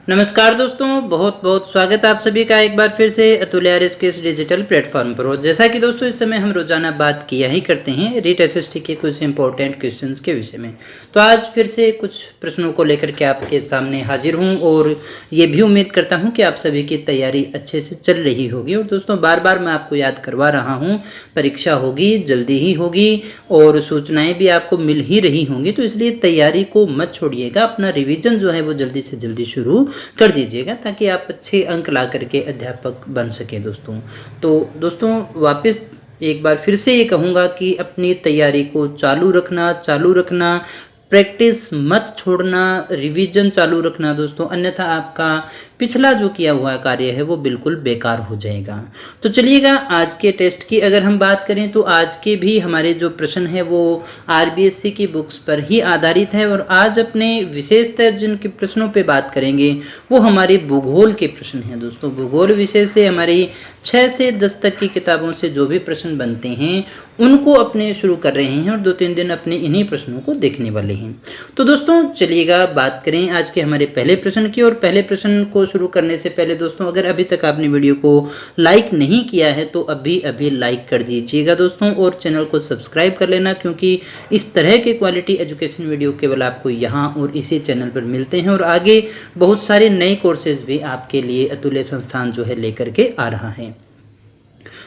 नमस्कार दोस्तों, बहुत बहुत स्वागत है आप सभी का एक बार फिर से अतुल आरएस के इस डिजिटल प्लेटफॉर्म पर। और जैसा कि दोस्तों इस समय हम रोजाना बात किया ही करते हैं रीट एसएसटी के कुछ इंपॉर्टेंट क्वेश्चंस के विषय में। तो आज फिर से कुछ प्रश्नों को लेकर के आपके सामने हाजिर हूं और ये भी उम्मीद करता हूं कि आप सभी की तैयारी अच्छे से चल रही होगी। और दोस्तों बार बार मैं आपको याद करवा रहा हूँ, परीक्षा होगी, जल्दी ही होगी और सूचनाएं भी आपको मिल ही रही होंगी, तो इसलिए तैयारी को मत छोड़िएगा। अपना रिवीजन जो है वो जल्दी से जल्दी शुरू कर दीजिएगा ताकि आप अच्छे अंक ला करके अध्यापक बन सकें दोस्तों। तो दोस्तों वापस एक बार फिर से ये कहूँगा कि अपनी तैयारी को चालू रखना, प्रैक्टिस मत छोड़ना, रिवीजन चालू रखना दोस्तों, अन्यथा आपका पिछला जो किया हुआ कार्य है वो बिल्कुल बेकार हो जाएगा। तो चलिएगा आज के टेस्ट की अगर हम बात करें तो आज के भी हमारे जो प्रश्न है वो आरबीएससी की बुक्स पर ही आधारित है। और आज अपने विशेषतः जिनके प्रश्नों पे बात करेंगे वो हमारे भूगोल के प्रश्न हैं दोस्तों। भूगोल विषय से हमारी 6 से 10 तक की किताबों से जो भी प्रश्न बनते हैं उनको अपने शुरू कर रहे हैं और 2-3 दिन अपने इन्हीं प्रश्नों को देखने वाले हैं। तो दोस्तों चलिएगा बात करें आज के हमारे पहले प्रश्न की। और पहले प्रश्न को शुरू करने से पहले दोस्तों अगर अभी तक आपने वीडियो को लाइक नहीं किया है तो अभी लाइक कर दीजिएगा दोस्तों, और चैनल को सब्सक्राइब कर लेना, क्योंकि इस तरह के क्वालिटी एजुकेशन वीडियो केवल आपको यहाँ और इसी चैनल पर मिलते हैं। और आगे बहुत सारे नए कोर्सेज भी आपके लिए अतुल्य संस्थान जो है लेकर के आ रहा है।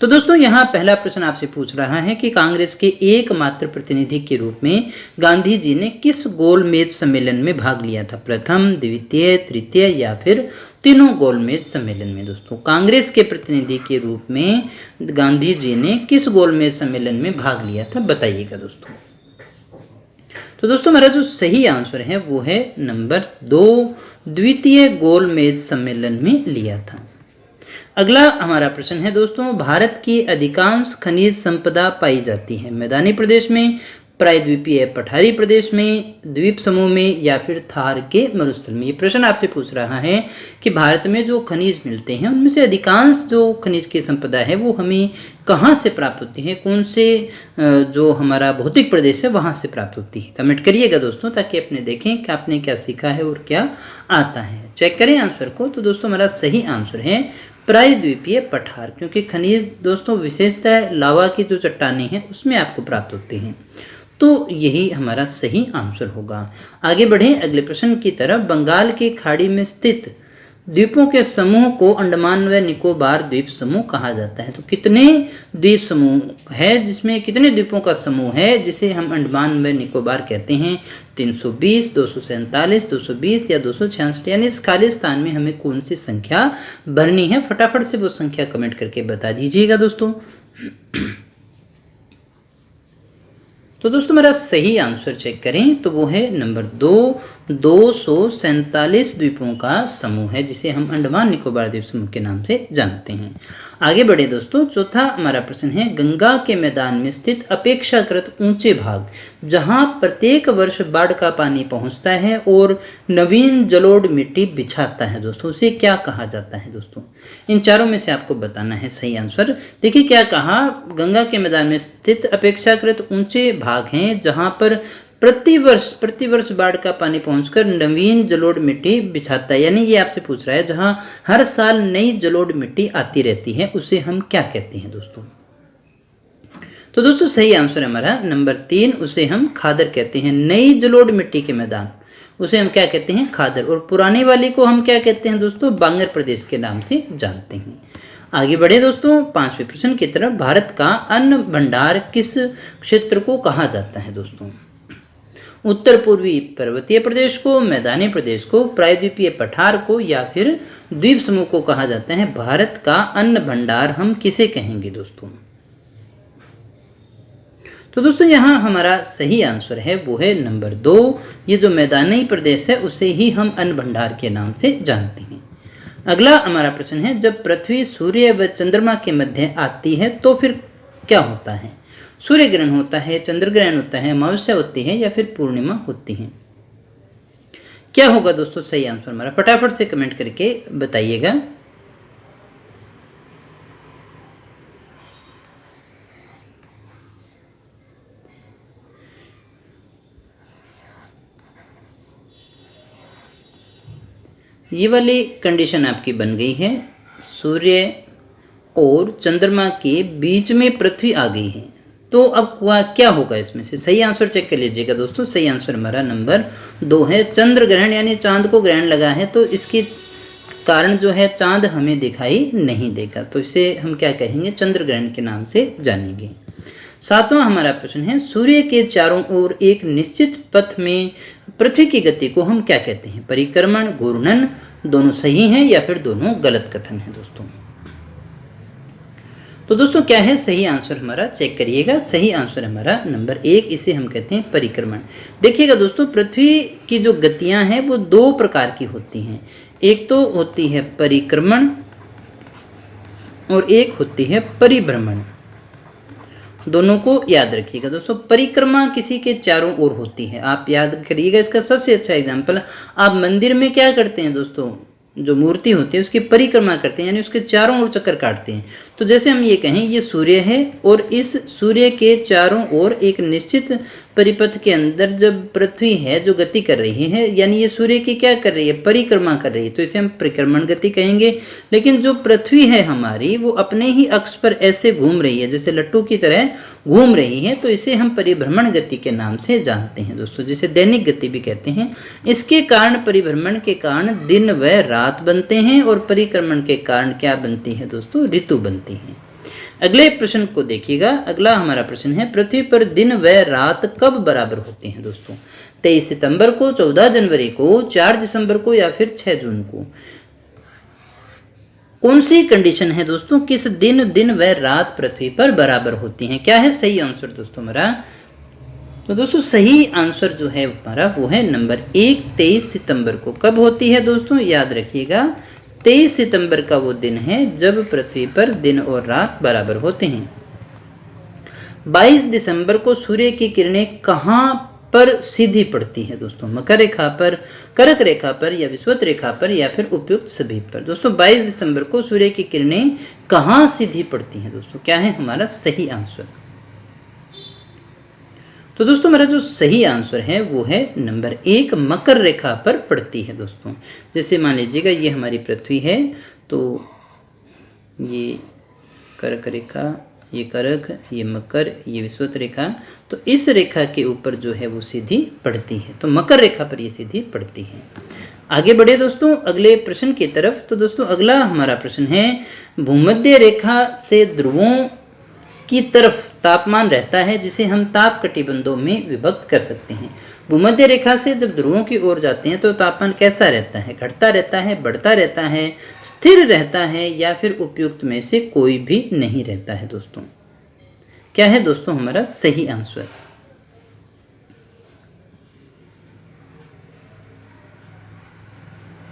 तो दोस्तों यहाँ पहला प्रश्न आपसे पूछ रहा है कि कांग्रेस के एकमात्र प्रतिनिधि के रूप में गांधी जी ने किस गोलमेज सम्मेलन में भाग लिया था? प्रथम, द्वितीय, तृतीय या फिर तीनों गोलमेज सम्मेलन में? दोस्तों कांग्रेस के प्रतिनिधि के रूप में गांधी जी ने किस गोलमेज सम्मेलन में भाग लिया था, बताइएगा दोस्तों। तो दोस्तों हमारा जो सही आंसर है वो है नंबर 2, द्वितीय गोलमेज सम्मेलन में लिया था। अगला हमारा प्रश्न है दोस्तों, भारत की अधिकांश खनिज संपदा पाई जाती है मैदानी प्रदेश में, प्रायद्वीपीय पठारी प्रदेश में, द्वीप समूह में या फिर थार के मरुस्थल में? ये प्रश्न आपसे पूछ रहा है कि भारत में जो खनिज मिलते हैं उनमें से अधिकांश जो खनिज की संपदा है वो हमें कहाँ से प्राप्त होती है, कौन से जो हमारा भौतिक प्रदेश है वहाँ से प्राप्त होती है? कमेंट करिएगा दोस्तों ताकि अपने देखें कि आपने क्या सीखा है और क्या आता है। चेक करें आंसर को। तो दोस्तों हमारा सही आंसर है प्रायद्वीपीय पठार, क्योंकि खनिज दोस्तों विशेषतः लावा की जो चट्टानें हैं उसमें आपको प्राप्त होते हैं। तो यही हमारा सही आंसर होगा। आगे बढ़े अगले प्रश्न की तरफ। बंगाल की खाड़ी में स्थित द्वीपों के समूह को अंडमान व निकोबार द्वीप समूह कहा जाता है। तो कितने द्वीप समूह है, जिसमें कितने द्वीपों का समूह है जिसे हम अंडमान व निकोबार कहते हैं? 320, 247, 220 या 266? यानी इस खाली स्थान में हमें कौन सी संख्या भरनी है? फटाफट से वो संख्या कमेंट करके बता दीजिएगा दोस्तों। तो दोस्तों मेरा सही आंसर चेक करें तो वो है नंबर 2, 247 द्वीपों का समूह है जिसे हम अंडमान निकोबार द्वीप समूह के नाम से जानते हैं। आगे बढ़े दोस्तों, चौथा हमारा प्रश्न है, गंगा के मैदान में स्थित अपेक्षाकृत ऊंचे भाग जहां प्रत्येक वर्ष बाढ़ का पानी पहुंचता है और नवीन जलोढ़ मिट्टी बिछाता है दोस्तों, उसे क्या कहा जाता है? दोस्तों इन चारों में से आपको बताना है सही आंसर। देखिए क्या कहा, गंगा के मैदान में स्थित अपेक्षाकृत ऊंचे भाग हैं जहां पर प्रतिवर्ष बाढ़ का पानी पहुंचकर नवीन जलोढ़ मिट्टी बिछाता है। यानी ये आपसे पूछ रहा है जहां हर साल नई जलोढ़ मिट्टी आती रहती है उसे हम क्या कहते हैं दोस्तों? तो दोस्तों सही आंसर हमारा नंबर 3, उसे हम खादर कहते हैं। नई जलोढ़ मिट्टी के मैदान उसे हम क्या कहते हैं? खादर। और पुरानी वाली को हम क्या कहते हैं दोस्तों? बांगर प्रदेश के नाम से जानते हैं। आगे बढ़े दोस्तों 5वें प्रश्न की तरफ। भारत का अन्न भंडार किस क्षेत्र को कहा जाता है दोस्तों? उत्तर पूर्वी पर्वतीय प्रदेश को, मैदानी प्रदेश को, प्रायद्वीपीय पठार को या फिर द्वीप समूह को कहा जाता है? भारत का अन्न भंडार हम किसे कहेंगे दोस्तों? तो दोस्तों यहाँ हमारा सही आंसर है वो है नंबर 2, ये जो मैदानी प्रदेश है उसे ही हम अन्न भंडार के नाम से जानते हैं। अगला हमारा प्रश्न है, जब पृथ्वी सूर्य व चंद्रमा के मध्य आती है तो फिर क्या होता है? सूर्य ग्रहण होता है, चंद्र ग्रहण होता है, अमावस्या होती है या फिर पूर्णिमा होती है? क्या होगा दोस्तों सही आंसर हमारा? फटाफट से कमेंट करके बताइएगा। ये वाली कंडीशन आपकी बन गई है, सूर्य और चंद्रमा के बीच में पृथ्वी आ गई है। तो अब क्या होगा इसमें से? सही आंसर चेक कर लीजिएगा दोस्तों। सही आंसर हमारा नंबर 2 है। चंद्र ग्रहण यानी चांद को ग्रहण लगा है, तो इसके कारण जो है चांद हमें दिखाई नहीं देगा, तो इसे हम क्या कहेंगे? चंद्र ग्रहण के नाम से जानेंगे। 7वां हमारा प्रश्न है, सूर्य के चारों ओर एक निश्चित पथ में पृथ्वी की गति को हम क्या कहते हैं? परिक्रमण, घूर्णन, दोनों सही हैं या फिर दोनों गलत कथन है दोस्तों? तो दोस्तों क्या है सही आंसर हमारा? चेक करिएगा। सही आंसर हमारा नंबर 1, इसे हम कहते हैं परिक्रमण। देखिएगा दोस्तों, पृथ्वी की जो गतियां हैं वो 2 प्रकार की होती हैं। एक तो होती है परिक्रमण और एक होती है परिभ्रमण। दोनों को याद रखिएगा दोस्तों। परिक्रमा किसी के चारों ओर होती है, आप याद करिएगा। इसका सबसे अच्छा एग्जाम्पल, आप मंदिर में क्या करते हैं दोस्तों? जो मूर्ति होती है उसकी परिक्रमा करते हैं, यानी उसके चारों ओर चक्कर काटते हैं। तो जैसे हम ये कहें, ये सूर्य है और इस सूर्य के चारों ओर एक निश्चित परिपथ के अंदर जब पृथ्वी है जो गति कर रही है, यानी ये सूर्य की क्या कर रही है? परिक्रमा कर रही है, तो इसे हम परिक्रमण गति कहेंगे। लेकिन जो पृथ्वी है हमारी, वो अपने ही अक्ष पर ऐसे घूम रही है, जैसे लट्टू की तरह घूम रही है, तो इसे हम परिभ्रमण गति के नाम से जानते हैं दोस्तों, जिसे दैनिक गति भी कहते हैं। इसके कारण, परिभ्रमण के कारण दिन व रात बनते हैं और परिक्रमण के कारण क्या बनती है दोस्तों? ऋतु बनती है। अगले प्रश्न को देखिएगा। अगला हमारा प्रश्न है, पृथ्वी पर दिन व रात कब बराबर होते हैं दोस्तों? 23 सितंबर को, 14 जनवरी को, 4 दिसंबर को या फिर 6 जून को? कौन सी कंडीशन है दोस्तों? किस दिन व रात पृथ्वी पर बराबर होती हैं? क्या है सही आंसर दोस्तों हमारा? तो दोस्तों सही आंसर जो है हमारा वो है नंबर 1, 23 सितंबर को। कब होती है दोस्तों? याद रखिएगा, 23 सितंबर का वो दिन है जब पृथ्वी पर दिन और रात बराबर होते हैं। 22 दिसंबर को सूर्य की किरणें कहां पर सीधी पड़ती है दोस्तों? मकर रेखा पर, कर्क रेखा पर या विषुवत रेखा पर या फिर उपयुक्त सभी पर? दोस्तों 22 दिसंबर को सूर्य की किरणें कहां सीधी पड़ती हैं दोस्तों? क्या है हमारा सही आंसर? तो दोस्तों हमारा जो सही आंसर है वो है नंबर 1, मकर रेखा पर पड़ती है दोस्तों। जैसे मान लीजिएगा ये हमारी पृथ्वी है, तो ये कर्क रेखा, ये कर्क, ये मकर, ये विषुवत रेखा, तो इस रेखा के ऊपर जो है वो सीधी पड़ती है, तो मकर रेखा पर ये सीधी पड़ती है। आगे बढ़े दोस्तों अगले प्रश्न की तरफ। तो दोस्तों अगला हमारा प्रश्न है, भूमध्य रेखा से ध्रुवों की तरफ तापमान रहता है जिसे हम ताप कटिबंधों में विभक्त कर सकते हैं। भूमध्य रेखा से जब ध्रुवों की ओर जाते हैं तो तापमान कैसा रहता है? घटता रहता है, बढ़ता रहता है, स्थिर रहता है या फिर उपयुक्त में से कोई भी नहीं रहता है दोस्तों? क्या है दोस्तों हमारा सही आंसर?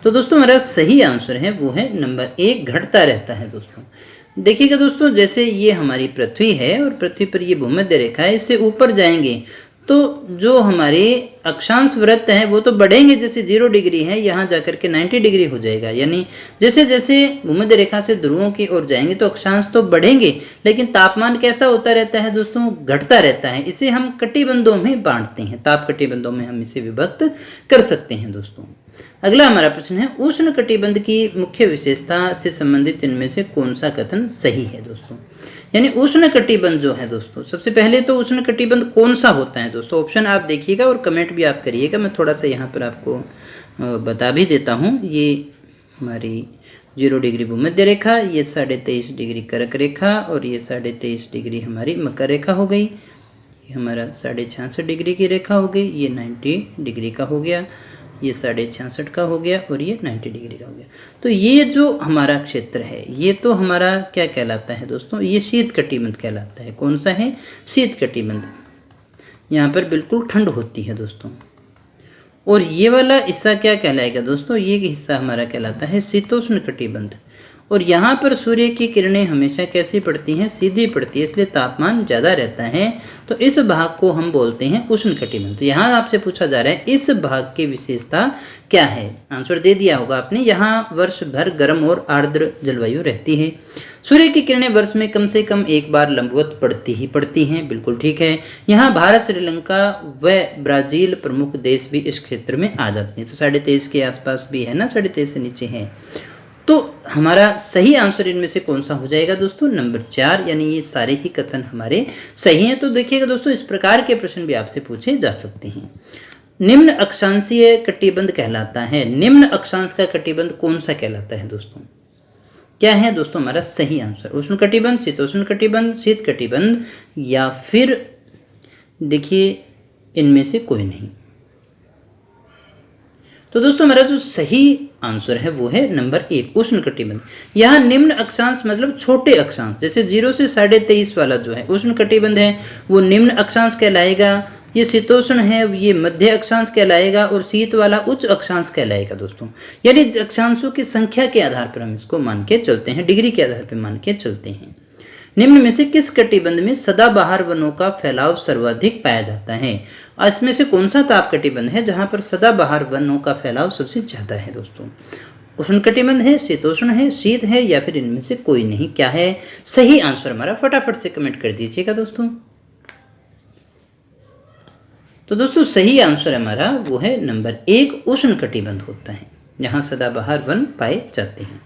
तो दोस्तों हमारा सही आंसर है वो है नंबर 1, घटता रहता है दोस्तों। देखिएगा दोस्तों, जैसे ये हमारी पृथ्वी है और पृथ्वी पर ये भूमध्य रेखा है, इससे ऊपर जाएंगे तो जो हमारे अक्षांश वृत्त है वो तो बढ़ेंगे। जैसे 0 डिग्री है, यहाँ जाकर के 90 डिग्री हो जाएगा। यानी जैसे जैसे भूमध्य रेखा से ध्रुवों की ओर जाएंगे तो अक्षांश तो बढ़ेंगे, लेकिन तापमान कैसा होता रहता है दोस्तों? घटता रहता है। इसे हम कटिबंधों में बांटते हैं, ताप कटिबंधों में हम इसे विभक्त कर सकते हैं दोस्तों। अगला हमारा प्रश्न है, उष्ण कटिबंध की मुख्य विशेषता से संबंधित इनमें से कौन सा कथन सही है दोस्तों? यानी उष्ण कटिबंध जो है दोस्तों, सबसे पहले तो उष्ण कटिबंध कौन सा होता है दोस्तों? ऑप्शन आप देखिएगा और कमेंट भी आप करिएगा। मैं थोड़ा सा यहाँ पर आपको बता भी देता हूँ। ये हमारी 0 डिग्री भूमध्य रेखा, ये 23.5 डिग्री कर्क रेखा और ये 23.5 डिग्री हमारी मकर रेखा हो गई। ये हमारा 66.5 डिग्री की रेखा हो गई। ये 90 डिग्री का हो गया, ये 66.5 का हो गया और ये 90 डिग्री का हो गया। तो ये जो हमारा क्षेत्र है ये तो हमारा क्या कहलाता है दोस्तों? ये शीत कटिबंध कहलाता है। कौन सा है? शीत कटिबंध। यहाँ पर बिल्कुल ठंड होती है दोस्तों। और ये वाला हिस्सा क्या कहलाएगा दोस्तों? ये हिस्सा हमारा कहलाता है शीतोष्ण कटिबंध। और यहाँ पर सूर्य की किरणें हमेशा कैसी पड़ती हैं, सीधी पड़ती है, इसलिए तापमान ज़्यादा रहता है। तो इस भाग को हम बोलते हैं उष्णकटिबंध। तो यहाँ आपसे पूछा जा रहा है इस भाग की विशेषता क्या है। आंसर दे दिया होगा आपने, यहाँ वर्ष भर गर्म और आर्द्र जलवायु रहती है। सूर्य की किरणें वर्ष में कम से कम एक बार लंबवत पड़ती हैं, बिल्कुल ठीक है। यहाँ भारत, श्रीलंका व ब्राजील प्रमुख देश भी इस क्षेत्र में आ जाते हैं। तो 23.5 के आसपास भी है ना, 23.5 से नीचे है। तो हमारा सही आंसर इनमें से कौन सा हो जाएगा दोस्तों, नंबर 4, यानी ये सारे ही कथन हमारे सही हैं। तो देखिएगा दोस्तों, इस प्रकार के प्रश्न भी आपसे पूछे जा सकते हैं। निम्न अक्षांशीय कटिबंध कहलाता है। निम्न अक्षांश का कटिबंध कौन सा कहलाता है दोस्तों, क्या है दोस्तों हमारा सही आंसर, उष्णकटिबंध, शीतोष्णकटिबंध, शीत कटिबंध, या फिर देखिए इनमें से कोई नहीं। तो दोस्तों हमारा जो सही आंसर है वो है नंबर 1, उष्णकटिबंध। यहाँ निम्न अक्षांश मतलब छोटे अक्षांश, जैसे 0 से 23.5 वाला जो है उष्णकटिबंध है वो निम्न अक्षांश कहलाएगा। ये शीतोष्ण है ये मध्य अक्षांश कहलाएगा, और शीत वाला उच्च अक्षांश कहलाएगा दोस्तों। यानी अक्षांशों की संख्या के आधार पर हम इसको मान के चलते हैं, डिग्री के आधार पर मान के चलते हैं। निम्न में से किस कटिबंध में सदाबहार वनों का फैलाव सर्वाधिक पाया जाता है। इसमें से कौन सा ताप कटिबंध है जहां पर सदाबहार वनों का फैलाव सबसे ज्यादा है दोस्तों। उष्णकटिबंध है, शीतोष्ण है, शीत है, या फिर इनमें से कोई नहीं। क्या है सही आंसर हमारा, फटाफट से कमेंट कर दीजिएगा दोस्तों। तो दोस्तों सही आंसर हमारा वो है नंबर 1, उष्णकटिबंध होता है जहां सदाबहार वन पाए जाते हैं।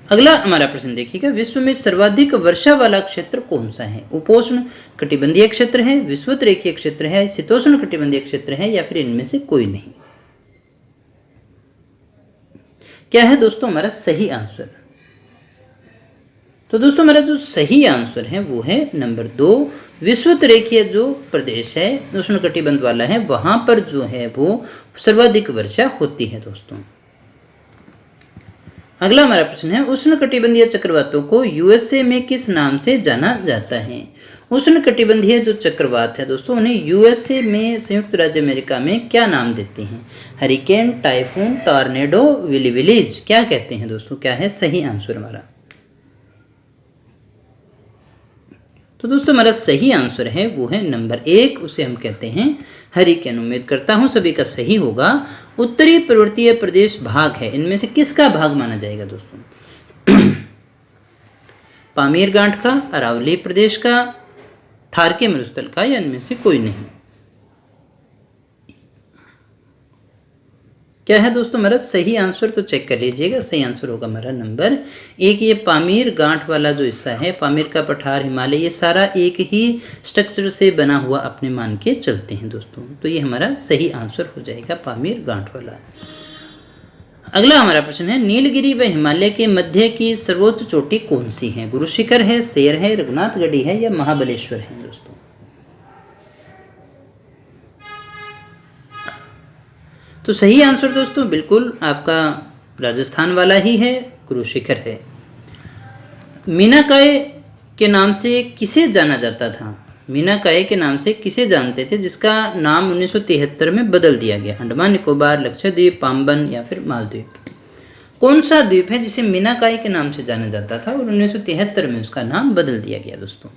अगला हमारा प्रश्न देखिएगा, विश्व में सर्वाधिक वर्षा वाला क्षेत्र कौन सा है। उपोष्ण कटिबंधीय क्षेत्र है, विषुवत रेखीय क्षेत्र है, शीतोष्ण कटिबंधीय क्षेत्र है, या फिर इनमें से कोई नहीं। क्या है दोस्तों हमारा सही आंसर। तो दोस्तों हमारा जो सही आंसर है वो है नंबर 2, विषुवत रेखीय जो प्रदेश है उष्ण कटिबंध वाला है वहां पर जो है वो सर्वाधिक वर्षा होती है दोस्तों। अगला हमारा प्रश्न है, उष्णकटिबंधीय चक्रवातों को यूएसए में किस नाम से जाना जाता है। उष्णकटिबंधीय जो चक्रवात है दोस्तों उन्हें यूएसए में, संयुक्त राज्य अमेरिका में क्या नाम देते हैं। हरिकेन, टाइफून, टॉर्नेडो, विलीविलीज, क्या कहते हैं दोस्तों। क्या है सही आंसर हमारा। तो दोस्तों हमारा सही आंसर है वो है नंबर 1, उसे हम कहते हैं हरिकेन। उम्मीद करता हूं सभी का सही होगा। उत्तरी पर्वतीय प्रदेश भाग है, इनमें से किसका भाग माना जाएगा दोस्तों। पामीर गांठ का, अरावली प्रदेश का, थार के मरुस्थल का, या इनमें से कोई नहीं। क्या है दोस्तों हमारा सही आंसर, तो चेक कर लीजिएगा। सही आंसर होगा हमारा नंबर 1, ये पामीर गांठ वाला जो हिस्सा है, पामीर का पठार, हिमालय, ये सारा एक ही स्ट्रक्चर से बना हुआ अपने मान के चलते हैं दोस्तों। तो ये हमारा सही आंसर हो जाएगा पामीर गांठ वाला। अगला हमारा प्रश्न है, नीलगिरी व हिमालय के मध्य की सर्वोच्च चोटी कौन सी है। गुरु शिखर है, शेर है, रघुनाथगढ़ी है, या महाबलेश्वर है दोस्तों। तो सही आंसर दोस्तों बिल्कुल आपका राजस्थान वाला ही है, गुरु शिखर है। मीनाकाय के नाम से किसे जाना जाता था। मीनाकाय के नाम से किसे जानते थे जिसका नाम 1973 में बदल दिया गया। अंडमान निकोबार, लक्षद्वीप, पाम्बन, या फिर मालदीव। कौन सा द्वीप है जिसे मीनाकाय के नाम से जाना जाता था और 1973 में उसका नाम बदल दिया गया दोस्तों।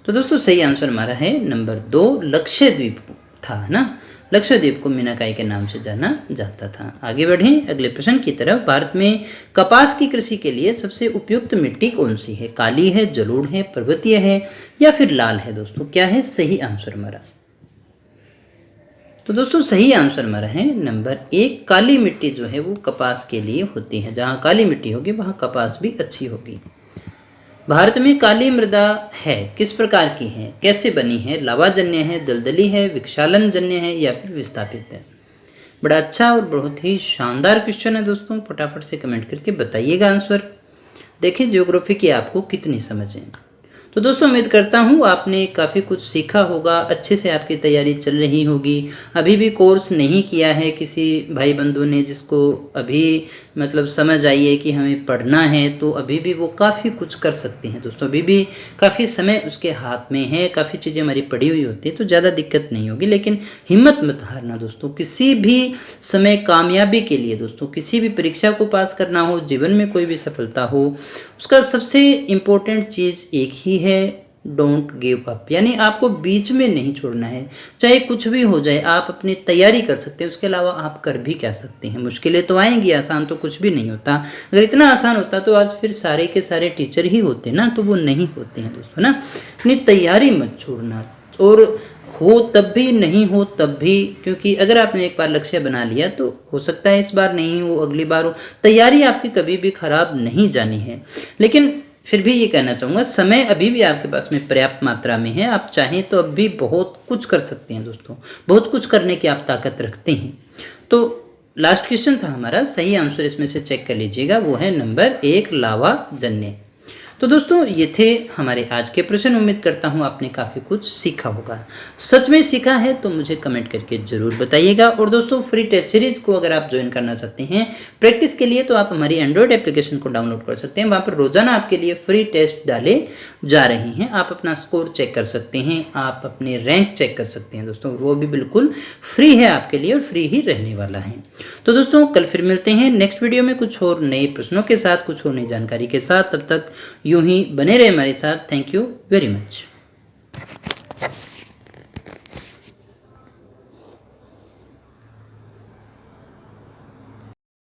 तो दोस्तों सही आंसर हमारा है नंबर 2, लक्षद्वीप था ना। लक्षद्वीप को मीनाकाई के नाम से जाना जाता था। आगे बढ़ें अगले प्रश्न की तरफ। भारत में कपास की कृषि के लिए सबसे उपयुक्त मिट्टी कौन सी है। काली है, जलोढ़ है, पर्वतीय है, या फिर लाल है दोस्तों। क्या है सही आंसर हमारा। तो दोस्तों सही आंसर हमारा है नंबर 1, काली मिट्टी जो है वो कपास के लिए होती है। जहाँ काली मिट्टी होगी वहाँ कपास भी अच्छी होगी। भारत में काली मृदा है, किस प्रकार की है, कैसे बनी है। लावाजन्य है, दलदली है, विक्षालन जन्य है, या फिर विस्थापित है। बड़ा अच्छा और बहुत ही शानदार क्वेश्चन है दोस्तों। फटाफट से कमेंट करके बताइएगा आंसर। देखिए ज्योग्राफी की आपको कितनी समझ है। तो दोस्तों उम्मीद करता हूँ आपने काफ़ी कुछ सीखा होगा, अच्छे से आपकी तैयारी चल रही होगी। अभी भी कोर्स नहीं किया है किसी भाई बंधु ने, जिसको अभी मतलब समझ आई है कि हमें पढ़ना है, तो अभी भी वो काफ़ी कुछ कर सकते हैं दोस्तों। अभी भी काफ़ी समय उसके हाथ में है, काफ़ी चीज़ें हमारी पढ़ी हुई होती है, तो ज़्यादा दिक्कत नहीं होगी। लेकिन हिम्मत मत हारना दोस्तों, किसी भी समय कामयाबी के लिए दोस्तों, किसी भी परीक्षा को पास करना हो, जीवन में कोई भी सफलता हो, उसका सबसे इम्पोर्टेंट चीज़ एक ही है, डोंट गिव अप। यानी आपको बीच में नहीं छोड़ना है, चाहे कुछ भी हो जाए। आप अपनी तैयारी कर सकते हैं, उसके अलावा आप कर भी क्या सकते हैं। मुश्किलें तो आएंगी, आसान तो कुछ भी नहीं होता। अगर इतना आसान होता तो आज फिर सारे के सारे टीचर ही होते ना, तो वो नहीं होते हैं दोस्तों ना। अपनी तैयारी मत छोड़ना, और हो तब भी, नहीं हो तब भी, क्योंकि अगर आपने एक बार लक्ष्य बना लिया तो हो सकता है इस बार नहीं हो, अगली बार हो। तैयारी आपकी कभी भी खराब नहीं जानी है। लेकिन फिर भी ये कहना चाहूँगा, समय अभी भी आपके पास में पर्याप्त मात्रा में है। आप चाहें तो अब भी बहुत कुछ कर सकते हैं दोस्तों, बहुत कुछ करने की आप ताकत रखते हैं। तो लास्ट क्वेश्चन था हमारा, सही आंसर इसमें से चेक कर लीजिएगा, वो है नंबर 1, लावा जन्य। तो दोस्तों ये थे हमारे आज के प्रश्न। उम्मीद करता हूँ आपने काफ़ी कुछ सीखा होगा। सच में सीखा है तो मुझे कमेंट करके ज़रूर बताइएगा। और दोस्तों फ्री टेस्ट सीरीज को अगर आप ज्वाइन करना चाहते हैं प्रैक्टिस के लिए, तो आप हमारी एंड्रॉयड एप्लीकेशन को डाउनलोड कर सकते हैं। वहाँ पर रोजाना आपके लिए फ्री टेस्ट डाले जा रहे हैं। आप अपना स्कोर चेक कर सकते हैं, आप अपने रैंक चेक कर सकते हैं दोस्तों। वो भी बिल्कुल फ्री है आपके लिए, और फ्री ही रहने वाला है। तो दोस्तों कल फिर मिलते हैं नेक्स्ट वीडियो में कुछ और नए प्रश्नों के साथ, कुछ और नई जानकारी के साथ। तब तक यूं ही बने रहे हमारे साथ। Thank you very much.